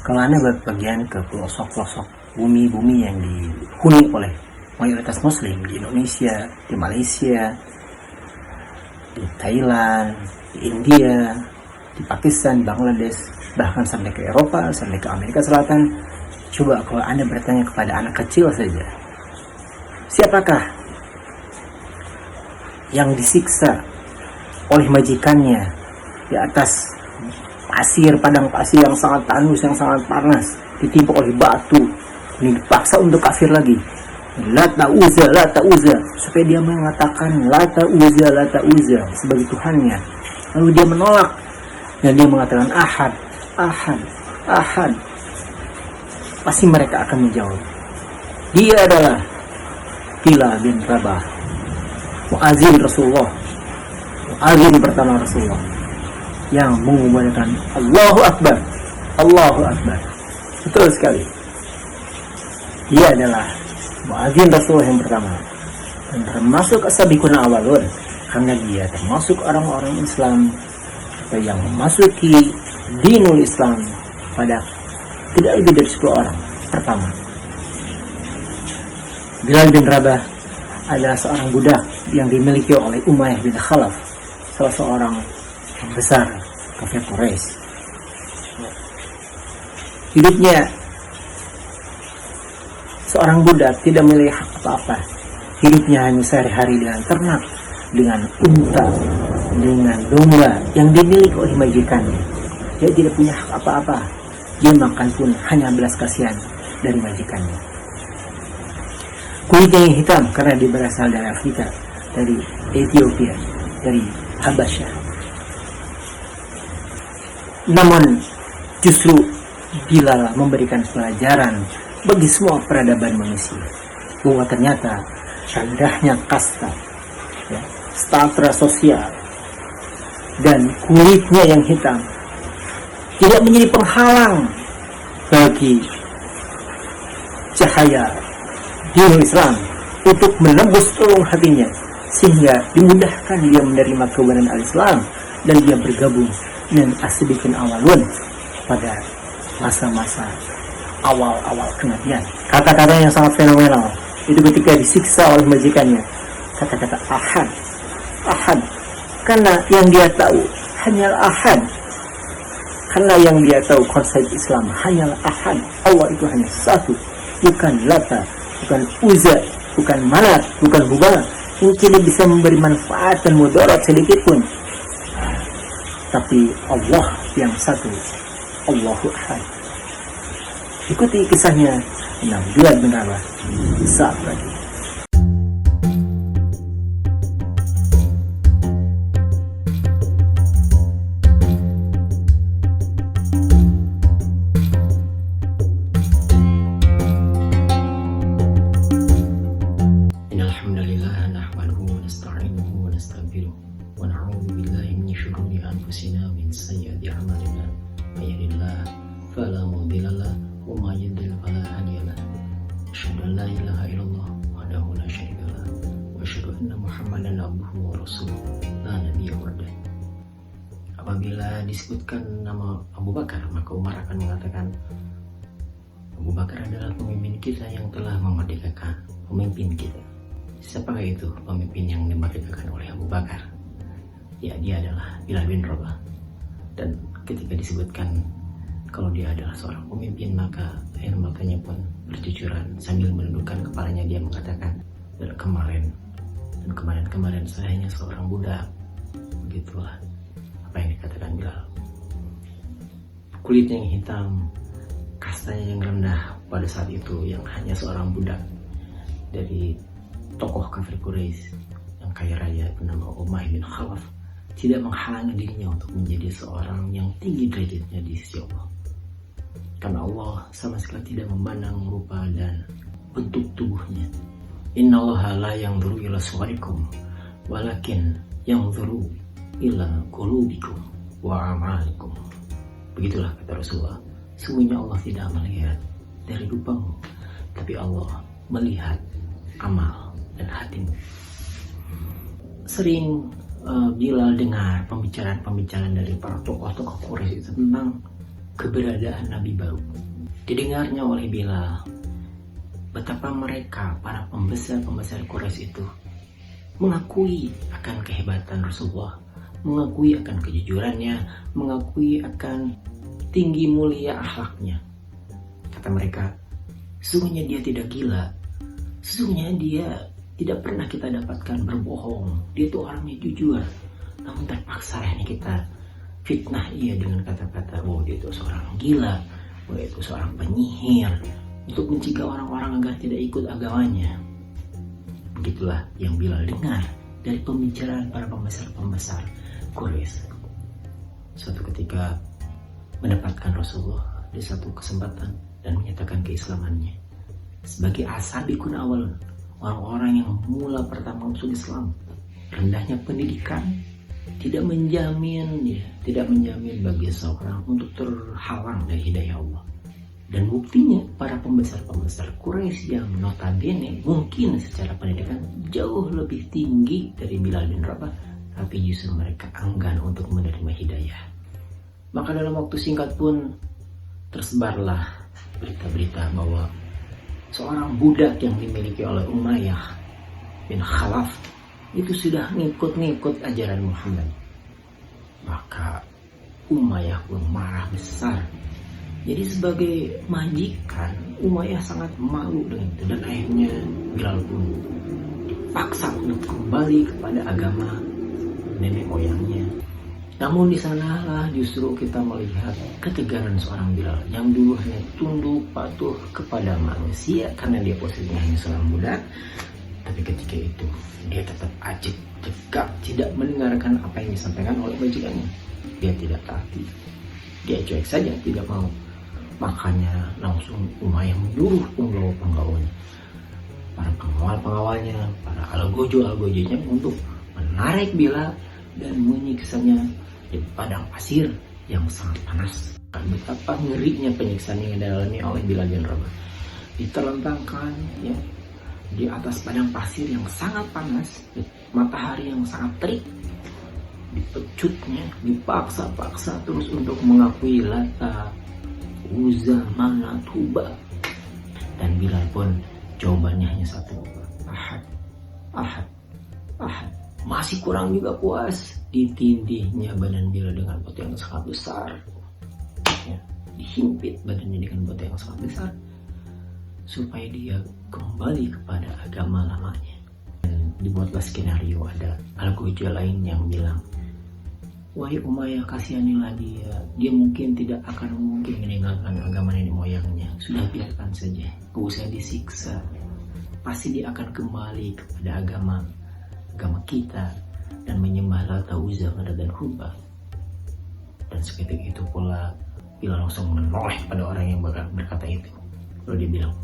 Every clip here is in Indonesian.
Kalau Anda berpergian ke pelosok-pelosok bumi-bumi yang dihuni oleh mayoritas muslim di Indonesia, di Malaysia, di Thailand, di India, di Pakistan, Bangladesh, bahkan sampai ke Eropa, sampai ke Amerika Selatan, coba kalau Anda bertanya kepada anak kecil saja, siapakah yang disiksa oleh majikannya di atas padang pasir yang sangat tandus, yang sangat panas, ditimpa oleh batu, ini dipaksa untuk kafir lagi, Lata Uzza, supaya dia mengatakan Lata Uzza sebagai Tuhannya. Lalu dia menolak dan dia mengatakan Ahad. Pasti mereka akan menjawab, dia adalah Bilal bin Rabah, muadzin Rasulullah, muadzin pertama Rasulullah, yang mengumandangkan Allahu Akbar. Betul sekali, dia adalah muadzin Rasulullah yang pertama, dan termasuk as-sabiqun awalun, karena dia termasuk orang-orang Islam yang memasuki dinul Islam pada tidak lebih dari 10 orang pertama. Bilal bin Rabah adalah seorang budak yang dimiliki oleh Umayyah bin Khalaf, salah seorang besar kafir Quraisy. Hidupnya seorang budak tidak memiliki hak apa-apa. Hidupnya hanya sehari-hari dengan ternak, dengan unta, dengan domba yang dimiliki oleh majikannya. Dia tidak punya hak apa-apa. Dia makan pun hanya belas kasihan dari majikannya. Kulitnya yang hitam karena dia berasal dari Afrika, dari Ethiopia, dari Habasyah. Namun justru Bilal memberikan pelajaran bagi semua peradaban manusia bahwa ternyata rendahnya kasta, statra sosial, dan kulitnya yang hitam tidak menjadi penghalang bagi cahaya dinul Islam untuk menembus relung hatinya, sehingga dimudahkan dia menerima kebenaran al-Islam dan dia bergabung dengan as-sabiqun awalun pada masa-masa awal-awal kenabian. Kata-kata yang sangat fenomenal itu ketika disiksa oleh majikannya, kata-kata ahad, karena yang dia tahu hanyalah ahad, karena yang dia tahu konsep Islam hanyalah ahad. Allah itu hanya satu, bukan Lata, bukan Uzza, bukan Manat, bukan Hubal, yang tidak bisa memberi manfaat dan mudarat sedikit pun, tapi Allah yang satu, Allahu Ahad. Ikuti kisahnya Bilal bin Rabah saat lagi. Innalhamdulillah nahmaduhu wa nasta'inuhu wa nastaghfiruh wa na'udzu billahi min syururi anfusina wa min sayyiati a'malina. May yahdihillahu fala mudilla lahu wa may yudlil fala hadiya lahu. Asyhadu an la ilaha illallah wahdahu la syarika lahu wa asyhadu anna Muhammadan abduhu wa rasuluh la nabiyya ba'dahu. Apabila disebutkan nama Abu Bakar, maka Umar akan mengatakan, Abu Bakar adalah pemimpin kita yang telah memerdekakan, pemimpin kita. Siapakah itu pemimpin yang dimerdekakan oleh Abu Bakar? Ya, dia adalah Bilal bin Rabah. Dan ketika disebutkan kalau dia adalah seorang pemimpin, maka air matanya pun bercucuran sambil menundukkan kepalanya. Dia mengatakan, dan kemarin saya hanya seorang budak. Begitulah apa yang dikatakan Bilal. Kulitnya yang hitam, kastanya yang rendah pada saat itu, yang hanya seorang budak dari tokoh kafir Quraisy yang kaya raya bernama Umayyah bin Khalaf, tidak menghalangi dirinya untuk menjadi seorang yang tinggi derajatnya di sisi Allah. Karena Allah sama sekali tidak memandang rupa dan bentuk tubuhnya. Innallaha la yanzuru ila suwarikum walakin yanzuru ila qulubikum wa a'malikum. Begitulah kata Rasulullah. Sungguhnya Allah tidak melihat dari rupamu, tapi Allah melihat amal dan hatimu. Sering Bilal dengar pembicaraan dari para tokoh-tokoh Quraisy itu tentang keberadaan Nabi baru. Didengarnya oleh Bilal betapa mereka, para pembesar-pembesar Quraisy itu mengakui akan kehebatan Rasulullah, mengakui akan kejujurannya, mengakui akan tinggi mulia akhlaknya. Kata mereka, sesungguhnya dia tidak gila, sesungguhnya dia tidak pernah kita dapatkan berbohong, dia itu orangnya jujur. Namun terpaksa ini kita fitnah ia dengan kata-kata bahwa dia itu seorang gila, bahwa itu seorang penyihir, untuk mencegah orang-orang agar tidak ikut agamanya. Begitulah yang Bilal dengar dari pembicaraan para pembesar-pembesar Quraisy. Suatu ketika mendapatkan Rasulullah di satu kesempatan dan menyatakan keislamannya. Sebagai asabiqun awal, orang-orang yang mula pertama masuk Islam, rendahnya pendidikan tidak menjamin bagi seorang untuk terhalang dari hidayah Allah. Dan buktinya para pembesar-pembesar Quraisy yang notabene mungkin secara pendidikan jauh lebih tinggi dari Bilal bin Rabah, tapi justru mereka enggan untuk menerima hidayah. Maka dalam waktu singkat pun tersebarlah berita-berita bahwa seorang budak yang dimiliki oleh Umayyah bin Khalaf itu sudah ngikut ajaran Muhammad. Maka Umayyah pun marah besar. Jadi sebagai majikan, Umayyah sangat malu dengan itu, dan akhirnya Bilal pun dipaksa untuk kembali kepada agama nenek moyangnya. Namun di sanalah justru kita melihat ketegaran seorang Bilal yang dulu hanya tunduk patuh kepada manusia karena dia posisinya hanya seorang budak. Tapi ketika itu dia tetap ajib, tegak, tidak mendengarkan apa yang disampaikan oleh majikannya. Dia tidak taati, dia cuek saja, tidak mau. Makanya langsung Umayyah menyuruh penggawa-penggawanya, para pengawal-pengawalnya, para algojo-algojonya untuk menarik Bilal dan menyiksanya di padang pasir yang sangat panas. Betapa ngerinya penyiksaan yang dialami oleh Bilal bin Rabah. Diterlentangkan ya di atas padang pasir yang sangat panas, matahari yang sangat terik, dipecutnya, dipaksa-paksa terus untuk mengakui Lata, Uzza, Manat, Hubal. Dan Bilal pun jawabannya hanya satu, Ahad, Ahad, Ahad. Masih kurang juga puas, ditindihnya badan Bilal dengan batu yang sangat besar ya, dihimpit badannya dengan batu yang sangat besar supaya dia kembali kepada agama lamanya. Dan dibuatlah skenario, ada algojo lain yang bilang, wahai Umayyah, kasihanilah dia mungkin tidak akan mungkin meninggalkan agama nenek moyangnya, sudah biarkan saja, gak usah disiksa, pasti dia akan kembali kepada agama kita dan menyembah Lata, Uzza, Manat dan Hubal. Dan seketika itu pula Bilal langsung menoleh pada orang yang berkata itu. Lalu dia bilang,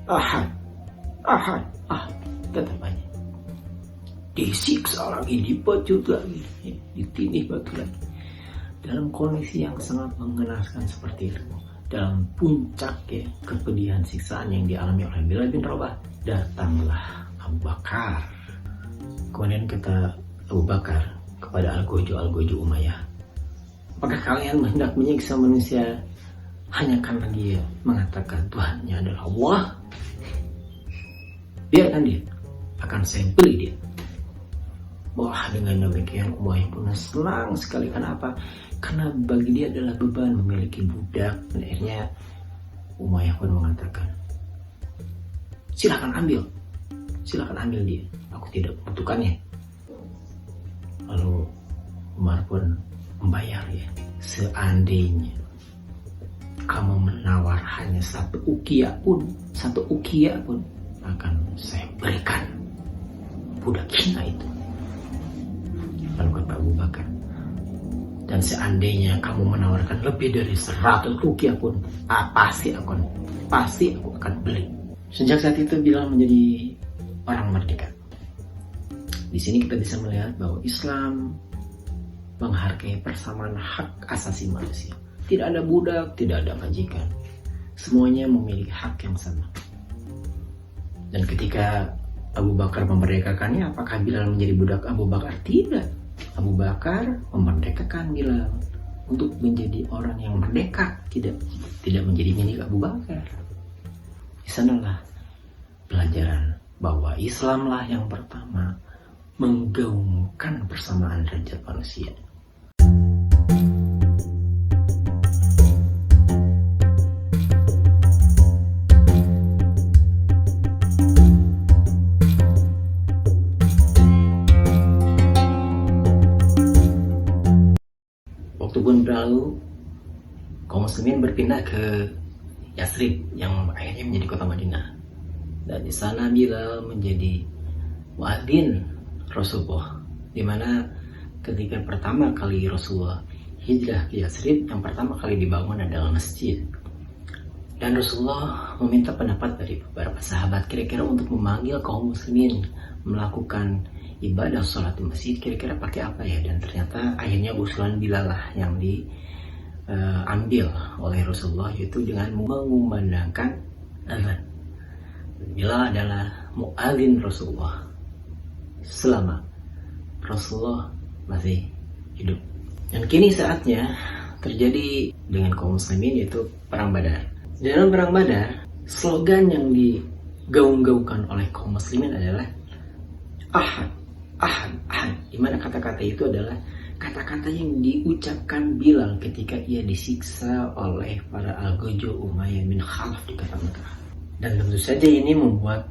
Ahad, Ahad, tetap aja. Disiksa lagi, dipecut lagi, ditindih batu lagi. Dalam kondisi yang sangat mengenaskan seperti itu, dalam puncak ya, kepedihan siksaan yang dialami oleh Bilal bin Rabah, datanglah Abu Bakar. Kemudian kata Abu Bakar kepada algojo Umayyah, apakah kalian hendak menyiksa manusia hanya karena dia mengatakan Tuhannya adalah Allah? Biarkan dia, akan saya beli dia. Wah, dengan demikian Umayyah pun senang sekali. Kenapa? Karena bagi dia adalah beban memiliki budak. Dan akhirnya Umayyah pun mengatakan, silakan ambil dia, aku tidak membutuhkannya. Lalu Umar pun membayar ya, seandainya kamu menawar hanya satu ukiah pun akan saya berikan budak hina itu. Lalu kata Abu Bakar, dan seandainya kamu menawarkan lebih dari 100 rupiah pun, pasti aku akan beli. Sejak saat itu Bilal menjadi orang merdeka. Di sini kita bisa melihat bahwa Islam menghargai persamaan hak asasi manusia. Tidak ada budak, tidak ada majikan. Semuanya memiliki hak yang sama. Dan ketika Abu Bakar memerdekakannya, apakah Bilal menjadi budak Abu Bakar? Tidak. Abu Bakar memerdekakan Bilal. untuk menjadi orang yang merdeka, tidak menjadi milik Abu Bakar. Di sanalah pelajaran bahwa Islamlah yang pertama menggaungkan persamaan derajat manusia. Waktu pun berlalu, kaum muslimin berpindah ke Yathrib yang akhirnya menjadi kota Madinah. Dan di sana Bilal menjadi muadzin Rasulullah, di mana ketika pertama kali Rasulullah hijrah ke Yathrib, yang pertama kali dibangun adalah masjid. Dan Rasulullah meminta pendapat dari beberapa sahabat kira-kira untuk memanggil kaum muslimin melakukan ibadah sholat di masjid, kira-kira pakai apa ya. Dan ternyata akhirnya usulan Bilal lah yang diambil oleh Rasulullah, yaitu dengan mengumandangkan azan. Bilal adalah muadzin Rasulullah selama Rasulullah masih hidup. Dan kini saatnya terjadi dengan kaum muslimin, yaitu perang Badar. Dalam perang Badar, slogan yang digaung-gaungkan oleh kaum muslimin adalah ahad, ahad, ahad. Di mana kata-kata itu adalah kata-kata yang diucapkan Bilal ketika ia disiksa oleh para Al-Ghazwa Umayyah bin Khalaf di kota Mekah. Dan tentu saja ini membuat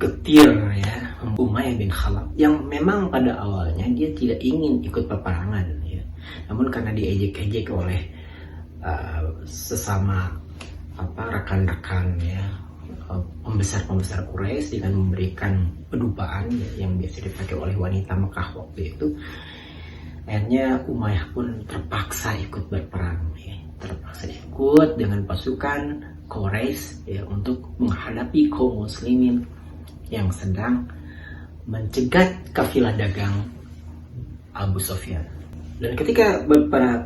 getir ya Umayyah bin Khalaf, yang memang pada awalnya dia tidak ingin ikut peperangan ya. Namun karena diejek-ejek oleh sesama rekan-rekan ya, pembesar-pembesar Quraisy dengan memberikan pedupaan ya, yang biasa dipakai oleh wanita Mekah waktu itu, akhirnya Umayyah pun terpaksa ikut berperang ya. Terpaksa ikut dengan pasukan Quraisy ya, untuk menghadapi kaum muslimin yang sedang mencegat kafilah dagang Abu Sufyan. Dan ketika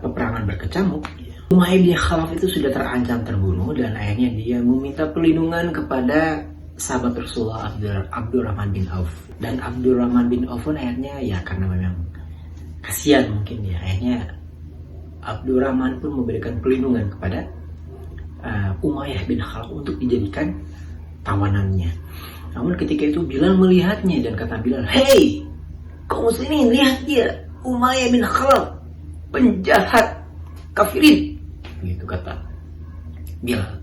peperangan berkecamuk, Umayyah bin Khalaf itu sudah terancam terbunuh, dan akhirnya dia meminta perlindungan kepada sahabat Rasulullah Abdurrahman bin Auf. Dan Abdurrahman bin Auf pun akhirnya ya karena memang kasihan mungkin ya, akhirnya Abdurrahman pun memberikan perlindungan kepada Umayyah bin Khalaf untuk dijadikan tawanannya. Namun ketika itu Bilal melihatnya dan kata Bilal, "Hei, kaum muslimin, lihat dia, Umayyah bin Khalaf, penjahat kafirin." Begitu kata Bilal.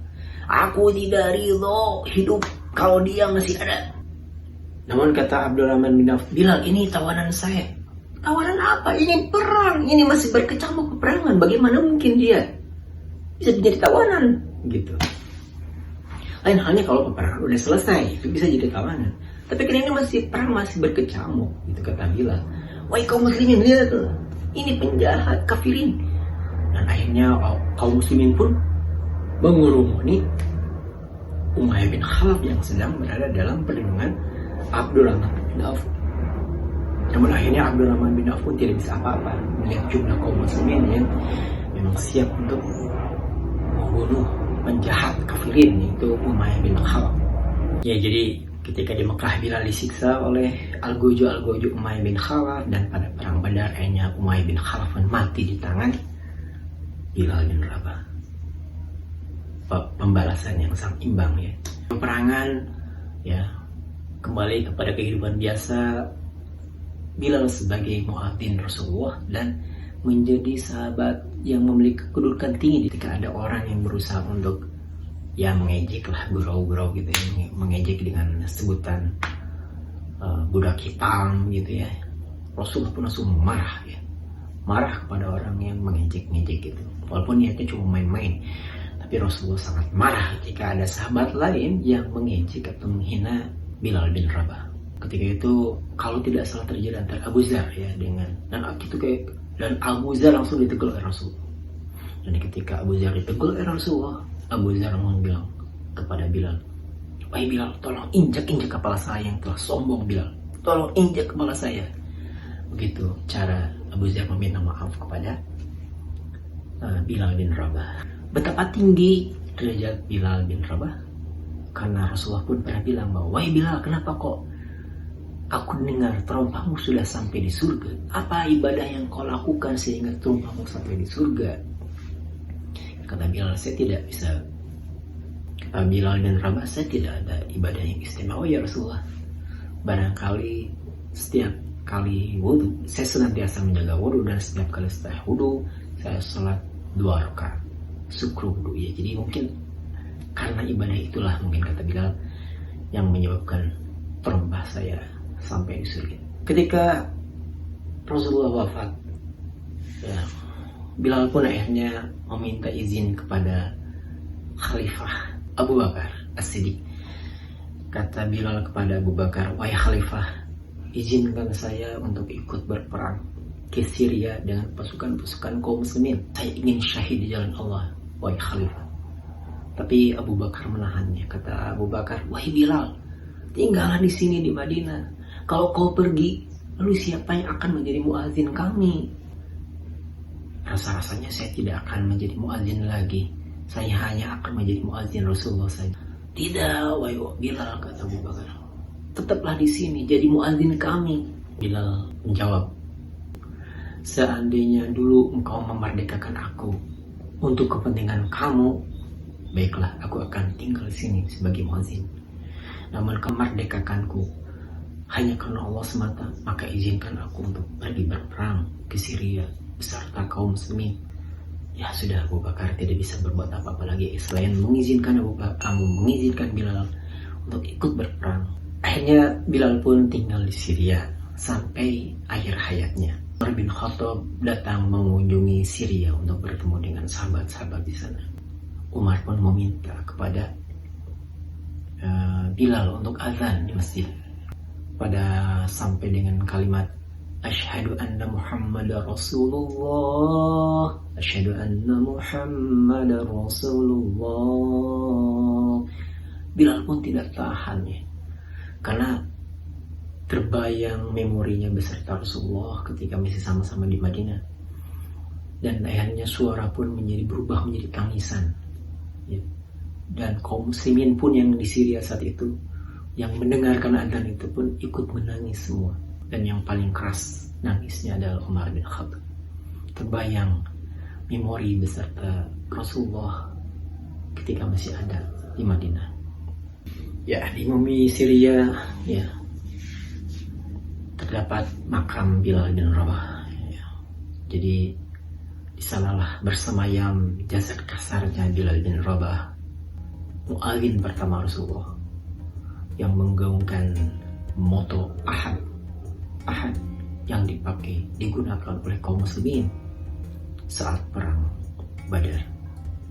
"Aku tidak ridho hidup kalau dia masih ada." Namun kata Abdurrahman bin Auf, "Bilal, ini tawanan saya." "Tawanan apa? Ini perang, ini masih berkecamuk peperangan. Bagaimana mungkin dia bisa menjadi tawanan?" Gitu. Lain halnya kalau peperangan udah selesai, itu bisa jadi tawanan. Tapi kan ini masih perang, masih berkecamuk, gitu kata Bilal. "Wahai kaum muslimin, lihat, ini penjahat kafirin." Dan akhirnya kaum muslimin pun mengurumuni Umayyah bin Khalaf yang sedang berada dalam perlindungan Abdurrahman bin Auf. Namun akhirnya Abdurrahman bin Auf pun tidak bisa apa-apa melihat jumlah kaum muslimin yang memang siap untuk membunuh penjahat kafirin, yaitu Umayyah bin Khalaf. Ya, jadi ketika di Mekah Bilal disiksa oleh Al-Ghazwa Umayyah bin Khalaf, dan pada perang Badar akhirnya Umayyah bin Khalaf mati di tangan Bilal bin Rabah. Pembalasan yang sangat imbang ya. Peperangan ya kembali kepada kehidupan biasa. Bilal sebagai muadzin Rasulullah dan menjadi sahabat yang memiliki kedudukan tinggi ketika ada orang yang berusaha untuk ya mengejek lah, gurau-gurau gitu ya, mengejek dengan sebutan budak hitam gitu ya. Rasulullah pun langsung marah ya, marah kepada orang yang mengejek-ngejek gitu. Walaupun niatnya cuma main-main, tapi Rasulullah sangat marah ketika ada sahabat lain yang mengejek atau menghina Bilal bin Rabah. Ketika itu kalau tidak salah terjadi antara Abu Zar ya dengan dan Abu Zar langsung ditegur oleh Rasulullah. Dan ketika Abu Zar ditegur oleh Rasulullah, Abu Zar langsung bilang kepada Bilal, "Wahai Bilal, tolong injak-injak kepala saya yang telah sombong Bilal. Tolong injak kepala saya." Begitu cara Abu Zar meminta maaf kepada Bilal bin Rabah. Betapa tinggi derajat Bilal bin Rabah, karena Rasulullah pun pernah bilang bahwa, "Wahai Bilal, kenapa kok aku dengar terompahmu sudah sampai di surga. Apa ibadah yang kau lakukan sehingga terompahmu sampai di surga? Kata Bilal, saya tidak bisa. Kata Bilal dan Rabah, saya tidak ada ibadah yang istimewa ya Rasulullah. Barangkali setiap kali wudhu, saya senantiasa menjaga wudhu, dan setiap kali setelah wudhu saya sholat 2 rakaat syukur wudhu ya. Jadi mungkin karena ibadah itulah, mungkin kata Bilal, yang menyebabkan terompah saya sampai di surga. Ketika Rasulullah wafat, ya, Bilal pun akhirnya meminta izin kepada Khalifah Abu Bakar As-Siddiq. Kata Bilal kepada Abu Bakar, wahai Khalifah, izinkan saya untuk ikut berperang ke Syria dengan pasukan-pasukan kaum muslimin. Saya ingin syahid di jalan Allah, wahai Khalifah. Tapi Abu Bakar menahannya. Kata Abu Bakar, wahai Bilal, tinggallah di sini di Madinah. Kalau kau pergi, lalu siapa yang akan menjadi muadzin kami? Rasa-rasanya saya tidak akan menjadi muadzin lagi. Saya hanya akan menjadi muadzin Rasulullah saja. Tidak, wahai Bilal, kata Abu Bakar. Tetaplah di sini, jadi muadzin kami. Bilal menjawab, seandainya dulu engkau memerdekakan aku untuk kepentingan kamu, baiklah, aku akan tinggal di sini sebagai muadzin. Namun kemerdekakanku hanya karena Allah semata, maka izinkan aku untuk pergi berperang ke Syria beserta kaum muslimin. Ya sudah, Abu Bakar tidak bisa berbuat apa-apa lagi selain mengizinkan mengizinkan Bilal untuk ikut berperang. Akhirnya Bilal pun tinggal di Syria sampai akhir hayatnya. Umar bin Khattab datang mengunjungi Syria untuk bertemu dengan sahabat-sahabat di sana. Umar pun meminta kepada Bilal untuk azan di masjid. Pada sampai dengan kalimat Asyhadu anna Muhammadar Rasulullah, Asyhadu anna Muhammadar Rasulullah, Bilal pun tidak tahan ya, karena terbayang memorinya beserta Rasulullah ketika masih sama-sama di Madinah. Dan akhirnya suara pun berubah menjadi tangisan ya. Dan kaum muslimin pun yang di Syria saat itu, yang mendengarkan adzan itu pun ikut menangis semua. Dan yang paling keras nangisnya adalah Umar bin Khattab. Terbayang memori beserta Rasulullah ketika masih ada di Madinah. Ya, di bumi Syria ya terdapat makam Bilal bin Rabah ya. Jadi di sanalah bersemayam jasad kasarnya Bilal bin Rabah, muadzin pertama Rasulullah, yang menggaungkan moto Ahad yang digunakan oleh kaum muslimin saat perang Badar.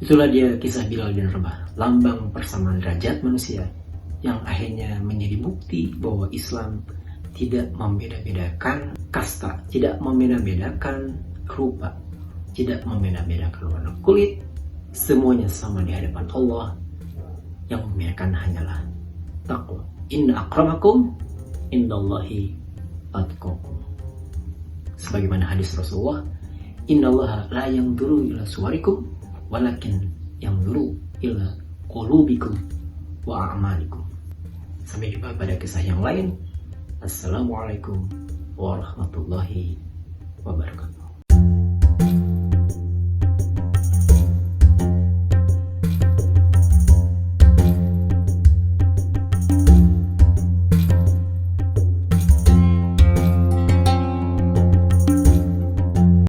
Itulah dia kisah Bilal bin Rabah, lambang persamaan derajat manusia yang akhirnya menjadi bukti bahwa Islam tidak membeda-bedakan kasta, tidak membeda-bedakan rupa, tidak membeda-bedakan warna kulit. Semuanya sama di hadapan Allah. Yang membedakan hanyalah taqwa. Inna akramakum indallahi atqakum. Sebagaimana hadis Rasulullah, innallaha la yanzuru ila suwarikum walakin yanzuru ila qulubikum wa a'malikum. Sampai jumpa pada kisah yang lain. Assalamualaikum warahmatullahi wabarakatuh.